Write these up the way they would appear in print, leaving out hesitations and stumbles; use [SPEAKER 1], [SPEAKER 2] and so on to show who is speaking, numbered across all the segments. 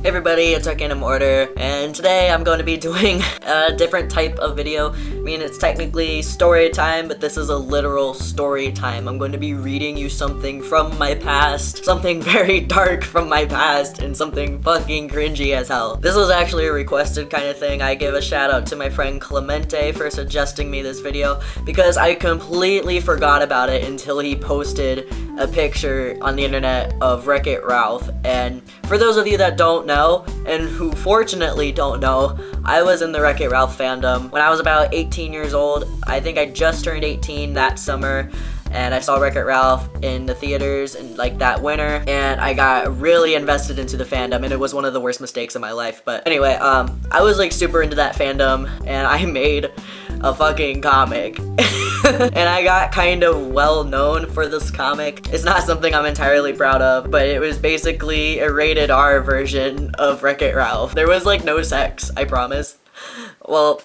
[SPEAKER 1] everybody, it's Arcanum Order, and today I'm going to be doing a different type of video. I mean, it's technically story time, but this is a literal story time. I'm going to be reading you something from my past, something very dark from my past, and something fucking cringy as hell. This was actually a requested kind of thing. I give a shout out to my friend Clemente for suggesting me this video, because I completely forgot about it until he posted a picture on the internet of Wreck-It Ralph. And for those of you that don't know, and who fortunately don't know, I was in the Wreck-It Ralph fandom when I was about 18 years old. I think I just turned 18 that summer, and I saw Wreck-It Ralph in the theaters in like that winter, and I got really invested into the fandom, and it was one of the worst mistakes of my life. But anyway, I was like super into that fandom, and I made a fucking comic. And I got kind of well known for this comic. It's not something I'm entirely proud of, but it was basically a rated R version of Wreck-It Ralph. There was like no sex, I promise. Well,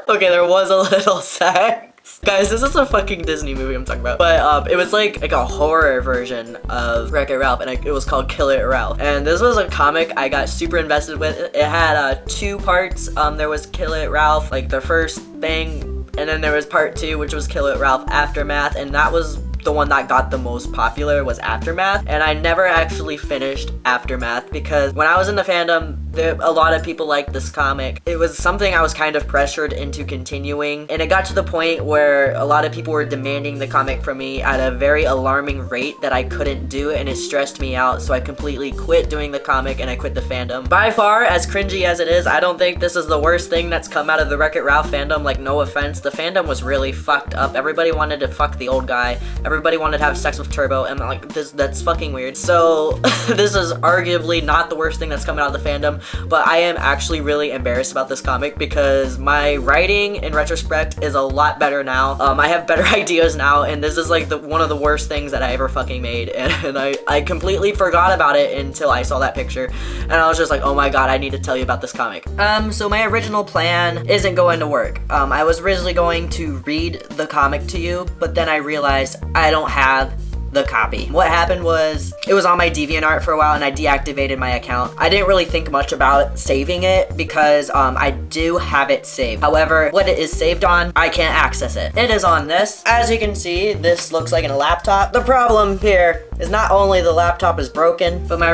[SPEAKER 1] okay, there was a little sex. Guys, this is a fucking Disney movie I'm talking about. But it was like a horror version of Wreck-It Ralph, and it was called Kill It Ralph. And this was a comic I got super invested with. It had 2 parts. There was Kill It Ralph, like the first thing, and then there was part 2, which was Kill It Ralph Aftermath, and that was the one that got the most popular, was Aftermath. And I never actually finished Aftermath because when I was in the fandom, a lot of people liked this comic. It was something I was kind of pressured into continuing, and it got to the point where a lot of people were demanding the comic from me at a very alarming rate that I couldn't do, and it stressed me out, so I completely quit doing the comic and I quit the fandom. By far, as cringy as it is, I don't think this is the worst thing that's come out of the Wreck-It Ralph fandom. Like, no offense, the fandom was really fucked up. Everybody wanted to fuck the old guy. Everybody wanted to have sex with Turbo, and like, that's fucking weird. So this is arguably not the worst thing that's coming out of the fandom, but I am actually really embarrassed about this comic because my writing in retrospect is a lot better now. I have better ideas now, and this is like one of the worst things that I ever fucking made, and I completely forgot about it until I saw that picture, and I was just like, oh my god, I need to tell you about this comic. So my original plan isn't going to work. I was originally going to read the comic to you, but then I realized I don't have the copy. What happened was, it was on my DeviantArt for a while and I deactivated my account. I didn't really think much about saving it because I do have it saved. However, what it is saved on, I can't access it. It is on this. As you can see, this looks like a laptop. The problem here is not only the laptop is broken, but my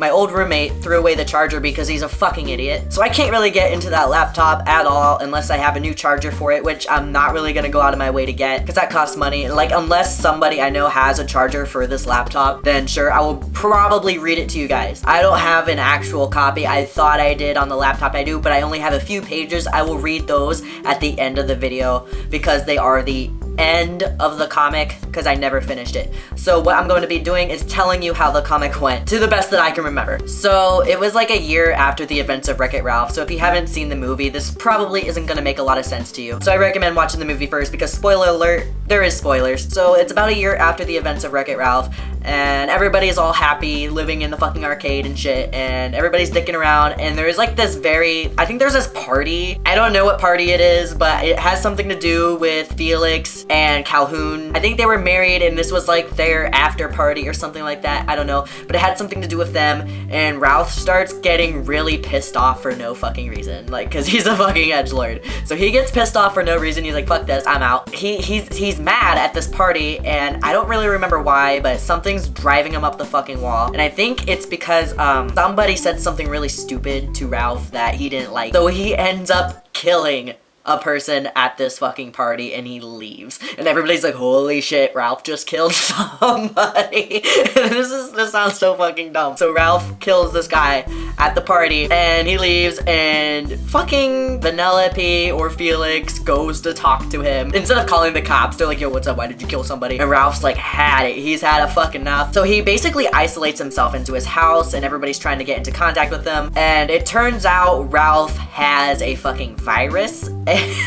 [SPEAKER 1] old roommate threw away the charger because he's a fucking idiot. So I can't really get into that laptop at all unless I have a new charger for it, which I'm not really gonna go out of my way to get because that costs money. And like, unless somebody I know has a charger for this laptop, then sure, I will probably read it to you guys. I don't have an actual copy. I thought I did on the laptop, I do, but I only have a few pages. I will read those at the end of the video because they are the end of the comic because I never finished it. So what I'm going to be doing is telling you how the comic went to the best that I can remember. So it was like a year after the events of Wreck-It Ralph, so if you haven't seen the movie, this probably isn't going to make a lot of sense to you. So I recommend watching the movie first because, spoiler alert, there is spoilers. So it's about a year after the events of Wreck-It Ralph, and everybody is all happy living in the fucking arcade and shit, and everybody's dicking around, and there's like this I think there's this party. I don't know what party it is, but it has something to do with Felix and Calhoun. I think they were married and this was like their after party or something like that. I don't know, but it had something to do with them, and Ralph starts getting really pissed off for no fucking reason, like, cause he's a fucking edgelord. So he gets pissed off for no reason. He's like, fuck this, I'm out. He's mad at this party, and I don't really remember why, but something's driving him up the fucking wall, and I think it's because somebody said something really stupid to Ralph that he didn't like, so he ends up killing a person at this fucking party, and he leaves, and everybody's like, holy shit, Ralph just killed somebody. This sounds so fucking dumb. So Ralph kills this guy at the party, and he leaves, and fucking Vanellope or Felix goes to talk to him. Instead of calling the cops, they're like, yo, what's up, why did you kill somebody? And Ralph's like, had it, he's had a fucking enough. So he basically isolates himself into his house, and everybody's trying to get into contact with him, and it turns out Ralph has a fucking virus,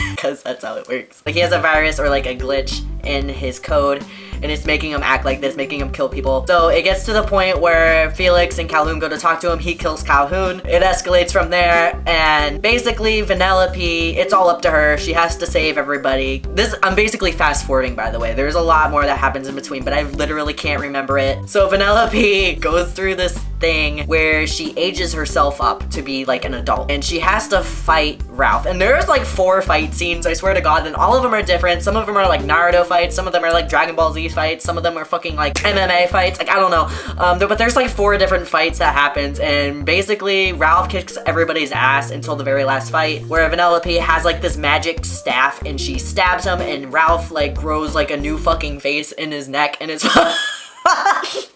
[SPEAKER 1] because that's how it works. Like, he has a virus or like a glitch, in his code, and it's making him act like this, making him kill people. So it gets to the point where Felix and Calhoun go to talk to him. He kills Calhoun. It escalates from there, and basically Vanellope, it's all up to her. She has to save everybody. I'm basically fast forwarding, by the way. There's a lot more that happens in between, but I literally can't remember it. So Vanellope goes through this thing where she ages herself up to be like an adult, and she has to fight Ralph. And there's like 4 fight scenes, I swear to God, and all of them are different. Some of them are like Naruto fights, some of them are like Dragon Ball Z fights, some of them are fucking like MMA fights, like I don't know. But there's like 4 different fights that happens, and basically Ralph kicks everybody's ass until the very last fight, where Vanellope has like this magic staff and she stabs him, and Ralph like grows like a new fucking face in his neck, and it's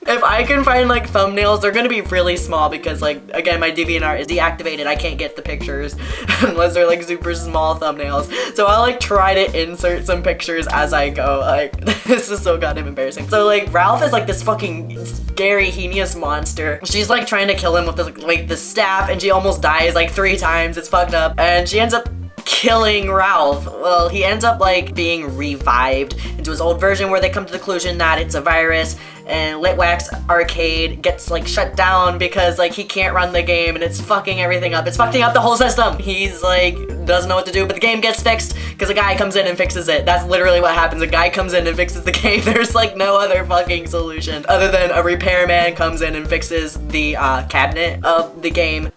[SPEAKER 1] if I can find like thumbnails, they're gonna be really small because like, again, my DeviantArt is deactivated. I can't get the pictures unless they're like super small thumbnails. So I'll like try to insert some pictures as I go. Like, this is so goddamn embarrassing. So like, Ralph is like this fucking scary, heinous monster. She's like trying to kill him with the staff, and she almost dies like 3 times. It's fucked up. And she ends up killing Ralph. Well, he ends up like being revived into his old version, where they come to the conclusion that it's a virus, and Litwack's arcade gets like shut down because like he can't run the game, and it's fucking everything up. It's fucking up the whole system. He's like doesn't know what to do, but the game gets fixed because a guy comes in and fixes it. That's literally what happens. A guy comes in and fixes the game. There's like no other fucking solution other than a repairman comes in and fixes the cabinet of the game.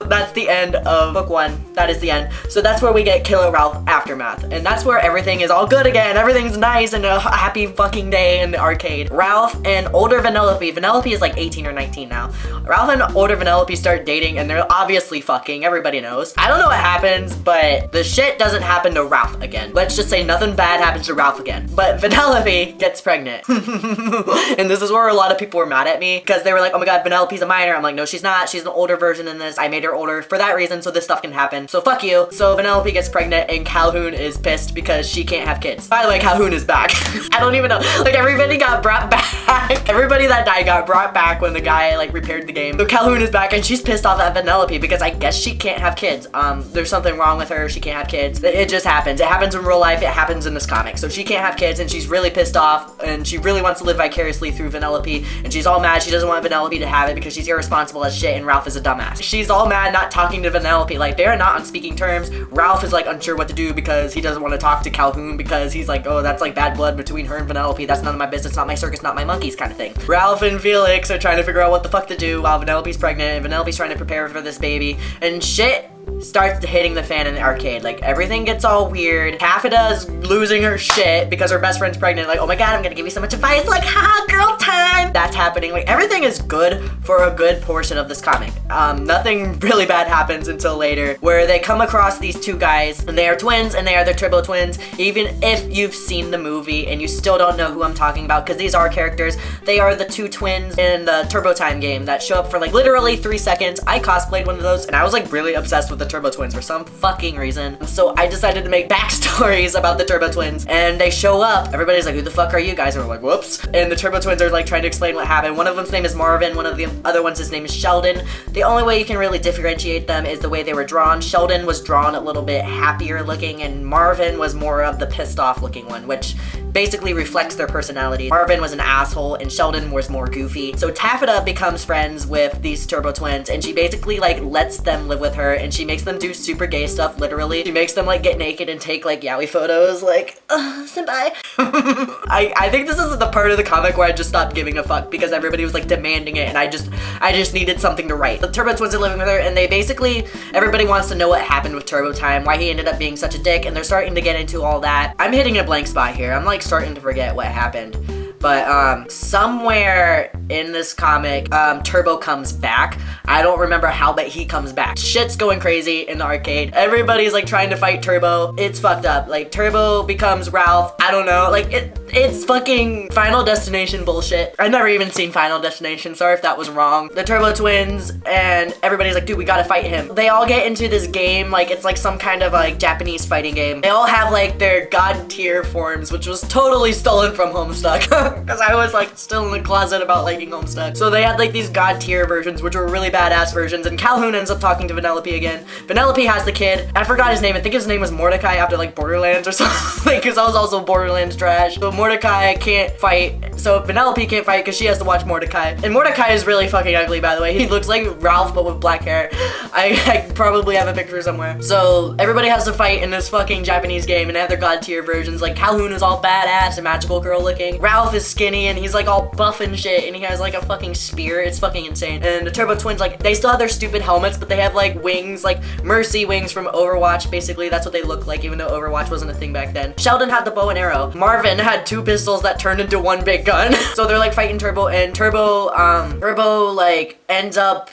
[SPEAKER 1] That's the end of book 1. That is the end. So that's where we get Killer Ralph Aftermath. And that's where everything is all good again. Everything's nice and a happy fucking day in the arcade. Ralph and older Vanellope. Vanellope is like 18 or 19 now. Ralph and older Vanellope start dating, and they're obviously fucking. Everybody knows. I don't know what happens, but the shit doesn't happen to Ralph again. Let's just say nothing bad happens to Ralph again. But Vanellope gets pregnant. And this is where a lot of people were mad at me because they were like, oh my god, Vanellope's a minor. I'm like, no, she's not. She's an older version in this. I made her older for that reason, so this stuff can happen. So fuck you. So Vanellope gets pregnant, and Calhoun is pissed because she can't have kids. By the way, Calhoun is back. I don't even know. Like, everybody got brought back. Everybody that died got brought back when the guy like repaired the game. So Calhoun is back, and she's pissed off at Vanellope because I guess she can't have kids. There's something wrong with her. She can't have kids. It just happens. It happens in real life. It happens in this comic. So she can't have kids, and she's really pissed off, and she really wants to live vicariously through Vanellope, and she's all mad. She doesn't want Vanellope to have it because she's irresponsible as shit, and Ralph is a dumbass. She's all mad, not talking to Vanellope. Like, they're not on speaking terms. Ralph is like unsure what to do because he doesn't want to talk to Calhoun because he's like, oh, that's like bad blood between her and Vanellope. That's none of my business, not my circus, not my monkeys kind of thing. Ralph and Felix are trying to figure out what the fuck to do while Vanellope's pregnant, and Vanellope's trying to prepare for this baby, and shit starts hitting the fan in the arcade. Like, everything gets all weird. Taffeta's losing her shit because her best friend's pregnant. Like, oh my god, I'm gonna give you so much advice. Like, haha, girl time. That's happening. Like, everything is good for a good portion of this comic. Nothing really bad happens until later, where they come across these 2 guys, and they are twins, and they are the Turbo Twins. Even if you've seen the movie and you still don't know who I'm talking about, because these are characters, they are the 2 twins in the Turbo Time game that show up for like literally 3 seconds. I cosplayed one of those, and I was like really obsessed with the Turbo Twins for some fucking reason. So I decided to make backstories about the Turbo Twins, and they show up. Everybody's like, who the fuck are you guys? And we're like, whoops. And the Turbo Twins are like trying to explain what happened. One of them's name is Marvin, one of the other one's his name is Sheldon. The only way you can really differentiate them is the way they were drawn. Sheldon was drawn a little bit happier looking, and Marvin was more of the pissed off looking one, which basically reflects their personality. Marvin was an asshole, and Sheldon was more goofy. So Taffeta becomes friends with these Turbo Twins, and she basically like lets them live with her, and she makes them do super gay stuff, literally. She makes them like get naked and take like yaoi photos, like, senpai. I think this is the part of the comic where I just stopped giving a fuck because everybody was like demanding it, and I just needed something to write. The Turbo Twins are living with her, and they basically, everybody wants to know what happened with Turbo Time, why he ended up being such a dick, and they're starting to get into all that. I'm hitting a blank spot here. I'm like starting to forget what happened. But somewhere in this comic, Turbo comes back. I don't remember how, but he comes back. Shit's going crazy in the arcade. Everybody's like trying to fight Turbo. It's fucked up. Like, Turbo becomes Ralph. I don't know. Like, It's fucking Final Destination bullshit. I've never even seen Final Destination. Sorry if that was wrong. The Turbo Twins and everybody's like, dude, we gotta fight him. They all get into this game, like it's like some kind of like Japanese fighting game. They all have like their god tier forms, which was totally stolen from Homestuck. Because I was like still in the closet about liking Homestuck. So they had like these god tier versions, which were really badass versions, and Calhoun ends up talking to Vanellope again. Vanellope has the kid. I forgot his name. I think his name was Mordecai after like Borderlands or something, because I was also Borderlands trash. So Mordecai can't fight. So Vanellope can't fight because she has to watch Mordecai. And Mordecai is really fucking ugly, by the way. He looks like Ralph, but with black hair. I probably have a picture somewhere. So everybody has to fight in this fucking Japanese game, and they have their god tier versions. Like Calhoun is all badass and magical girl looking. Ralph is skinny and he's like all buff and shit, and he has like a fucking spear. It's fucking insane. And the Turbo Twins, like, they still have their stupid helmets, but they have like wings, like Mercy wings from Overwatch. Basically, that's what they look like, even though Overwatch wasn't a thing back then. Sheldon had the bow and arrow. Marvin had 2 pistols that turned into 1 big gun. So they're like fighting Turbo, and Turbo like ends up,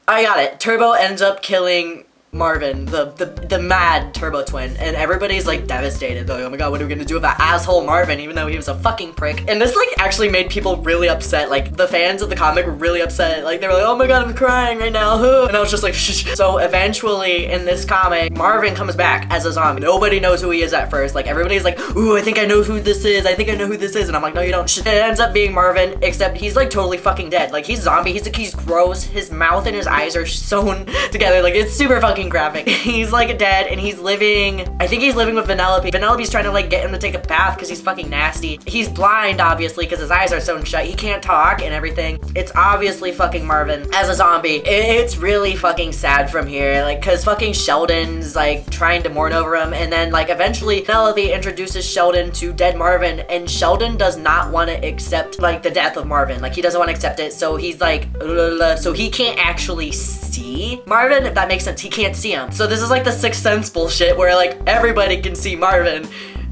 [SPEAKER 1] I got it. Turbo ends up killing Marvin, the mad Turbo Twin, and everybody's like devastated. They're like, oh my god, what are we gonna do with that asshole Marvin, even though he was a fucking prick? And this like actually made people really upset. Like the fans of the comic were really upset. Like they were like, oh my god, I'm crying right now. And I was just like, shh. So eventually in this comic, Marvin comes back as a zombie. Nobody knows who he is at first. Like everybody's like, ooh, I think I know who this is. I think I know who this is. And I'm like, no, you don't. Shh. It ends up being Marvin, except he's like totally fucking dead. Like he's zombie. He's gross. His mouth and his eyes are sewn together. Like it's super fucking graphic. He's like dead, and he's living, I think he's living with Vanellope. Vanellope's trying to like get him to take a bath because he's fucking nasty. He's blind, obviously, because his eyes are sewn shut. He can't talk and everything. It's obviously fucking Marvin as a zombie. It's really fucking sad from here, like, because fucking Sheldon's like trying to mourn over him, and then like eventually Vanellope introduces Sheldon to dead Marvin, and Sheldon does not want to accept like the death of Marvin. Like he doesn't want to accept it, so he's like, so he can't actually see Marvin, if that makes sense. He can't see him. So this is like the Sixth Sense bullshit where like everybody can see Marvin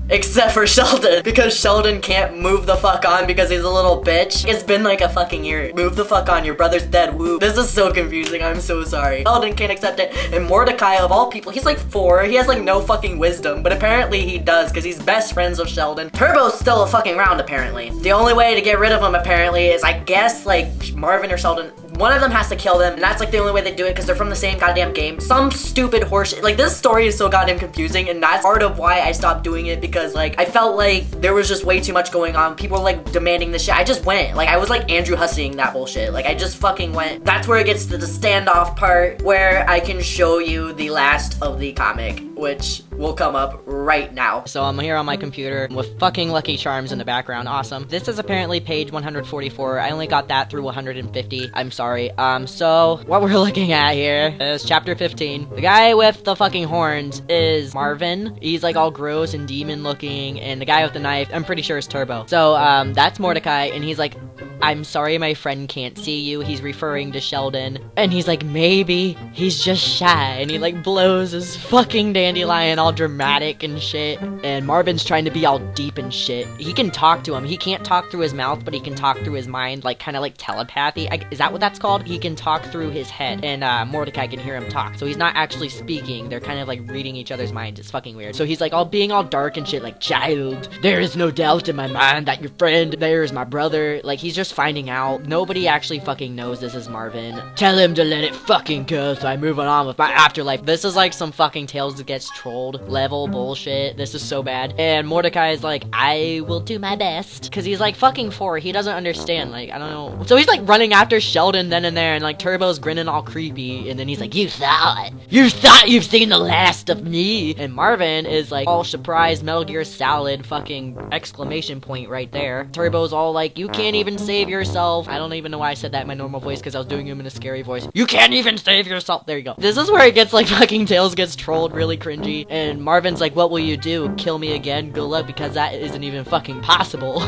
[SPEAKER 1] except for Sheldon, because Sheldon can't move the fuck on because he's a little bitch. It's been like a fucking year. Move the fuck on, your brother's dead, woo. This is so confusing, I'm so sorry. Sheldon can't accept it, and Mordecai, of all people, he's like 4. He has like no fucking wisdom, but apparently he does because he's best friends with Sheldon. Turbo's still a fucking round, apparently. The only way to get rid of him, apparently, is I guess like Marvin or Sheldon, one of them has to kill them, and that's like the only way they do it because they're from the same goddamn game. Some stupid horseshit. Like this story is so goddamn confusing, and that's part of why I stopped doing it, because like I felt like there was just way too much going on. People were like demanding this shit. I just went. Like I was like Andrew Hussing that bullshit. Like I just fucking went. That's where it gets to the standoff part where I can show you the last of the comic, which will come up right now. So I'm here on my computer with fucking Lucky Charms in the background. Awesome. This is apparently page 144. I only got that through 150. I'm sorry. So what we're looking at here is chapter 15. The guy with the fucking horns is Marvin. He's like all gross and demon looking, and the guy with the knife, I'm pretty sure is Turbo. So that's Mordecai, and he's like, I'm sorry my friend can't see you. He's referring to Sheldon. And he's like, maybe he's just shy. And he like blows his fucking dandelion all dramatic and shit. And Marvin's trying to be all deep and shit. He can talk to him. He can't talk through his mouth, but he can talk through his mind, like kind of like telepathy. Is that what that's called? He can talk through his head, and Mordecai can hear him talk. So he's not actually speaking. They're kind of like reading each other's minds. It's fucking weird. So he's like all being all dark and shit, like, child, there is no doubt in my mind that your friend there is my brother. Like he's just finding out. Nobody actually fucking knows this is Marvin. Tell him to let it fucking go so I'm moving on with my afterlife. This is like some fucking Tales that gets trolled level bullshit. This is so bad. And Mordecai is like, I will do my best, because he's like fucking 4. He doesn't understand. Like, I don't know. So he's like running after Sheldon then and there, and like Turbo's grinning all creepy, and then he's like, you thought you've seen the last of me. And Marvin is like all surprised Metal Gear Salad fucking exclamation point right there. Turbo's all like, you can't even save yourself. I don't even know why I said that in my normal voice, because I was doing him in a scary voice. You can't even save yourself. There you go. This is where it gets like fucking Tails gets trolled really cringy, and Marvin's like, what will you do? Kill me again? Good luck, because that isn't even fucking possible.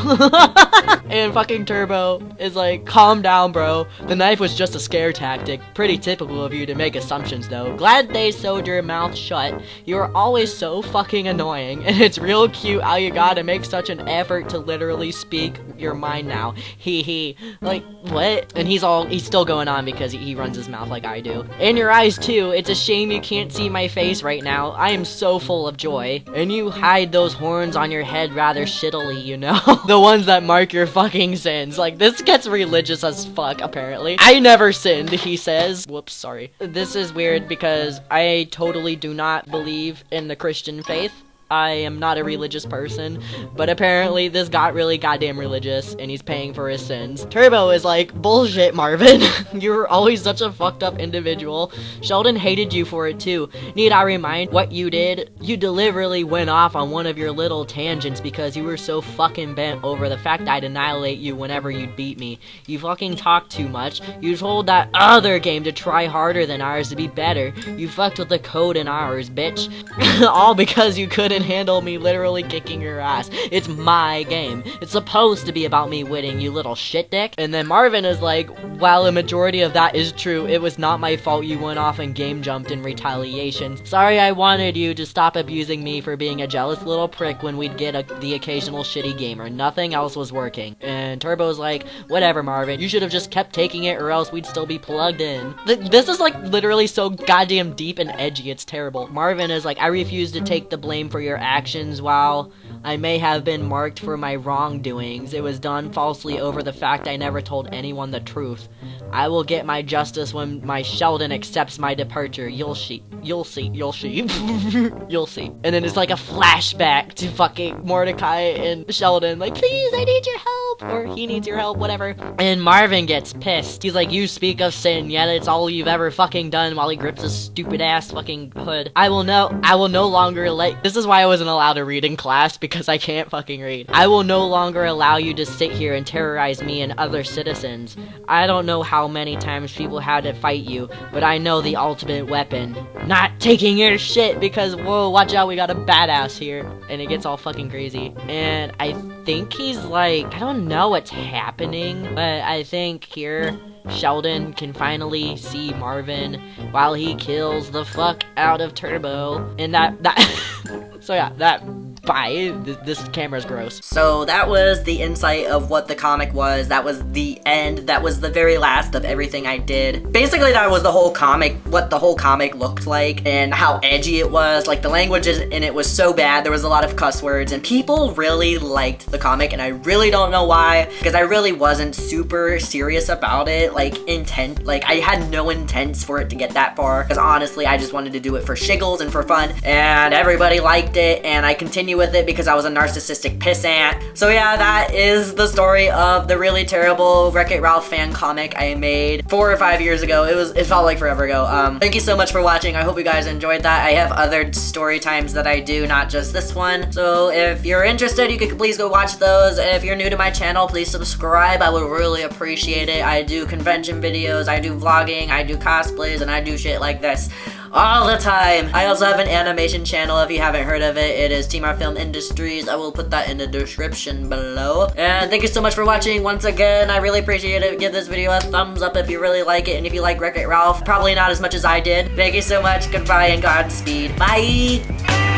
[SPEAKER 1] And fucking Turbo is like, calm down, bro. The knife was just a scare tactic. Pretty typical of you to make assumptions, though. Glad they sewed your mouth shut. You are always so fucking annoying, and it's real cute how you gotta make such an effort to literally speak
[SPEAKER 2] you're mine now. He. Like, what? And he's still going on because he runs his mouth like I do. In your eyes, too. It's a shame you can't see my face right now. I am so full of joy. And you hide those horns on your head rather shittily, you know? The ones that mark your fucking sins. Like, this gets religious as fuck, apparently. I never sinned, he says. Whoops, sorry. This is weird because I totally do not believe in the Christian faith. I am not a religious person, but apparently this got really goddamn religious, and he's paying for his sins. Turbo is like, bullshit, Marvin. You're always such a fucked up individual. Sheldon hated you for it too. Need I remind what you did? You deliberately went off on one of your little tangents because you were so fucking bent over the fact I'd annihilate you whenever you'd beat me. You fucking talked too much. You told that other game to try harder than ours to be better. You fucked with the code in ours, bitch. All because you couldn't handle me literally kicking your ass. It's my game. It's supposed to be about me winning, you little shit dick. And then Marvin is like, while a majority of that is true, it was not my fault you went off and game jumped in retaliation. Sorry I wanted you to stop abusing me for being a jealous little prick when we'd get the occasional shitty gamer. Nothing else was working. And Turbo's like, whatever, Marvin. You should have just kept taking it or else we'd still be plugged in. This is like literally so goddamn deep and edgy. It's terrible. Marvin is like, I refuse to take the blame for your actions. While I may have been marked for my wrongdoings, it was done falsely over the fact I never told anyone the truth. I will get my justice when my Sheldon accepts my departure. You'll see. You'll see. You'll see. You'll see. And then it's like a flashback to fucking Mordecai and Sheldon, like, please, I need your help, or he needs your help, whatever. And Marvin gets pissed. He's like, you speak of sin, yet it's all you've ever fucking done, while he grips his stupid ass fucking hood. I will no longer this is why I wasn't allowed to read in class, because I can't fucking read. I will no longer allow you to sit here and terrorize me and other citizens. I don't know how many times people had to fight you, but I know the ultimate weapon. Not taking your shit, because whoa, watch out, we got a badass here. And it gets all fucking crazy. And I think he's like, I don't know what's happening, but I think here Sheldon can finally see Marvin while he kills the fuck out of Turbo. And so yeah, this camera's gross.
[SPEAKER 1] So that was the insight of what the comic was. That was the end. That was the very last of everything I did. Basically, that was the whole comic, what the whole comic looked like and how edgy it was. Like, the language in it was so bad. There was a lot of cuss words, and people really liked the comic, and I really don't know why, because I really wasn't super serious about it, like I had no intents for it to get that far, because honestly, I just wanted to do it for shiggles and for fun, and everybody liked it, and I continued with it because I was a narcissistic pissant. So yeah, that is the story of the really terrible Wreck-It Ralph fan comic I made 4 or 5 years ago. It felt like forever ago. Thank you so much for watching. I hope you guys enjoyed that. I have other story times that I do, not just this one. So if you're interested, you can please go watch those. If you're new to my channel, please subscribe. I would really appreciate it. I do convention videos, I do vlogging, I do cosplays, and I do shit like this all the time. I also have an animation channel if you haven't heard of it. It is Team Art Film Industries. I will put that in the description below. And thank you so much for watching once again. I really appreciate it. Give this video a thumbs up if you really like it, and if you like Wreck-It Ralph, probably not as much as I did. Thank you so much. Goodbye and Godspeed. Bye!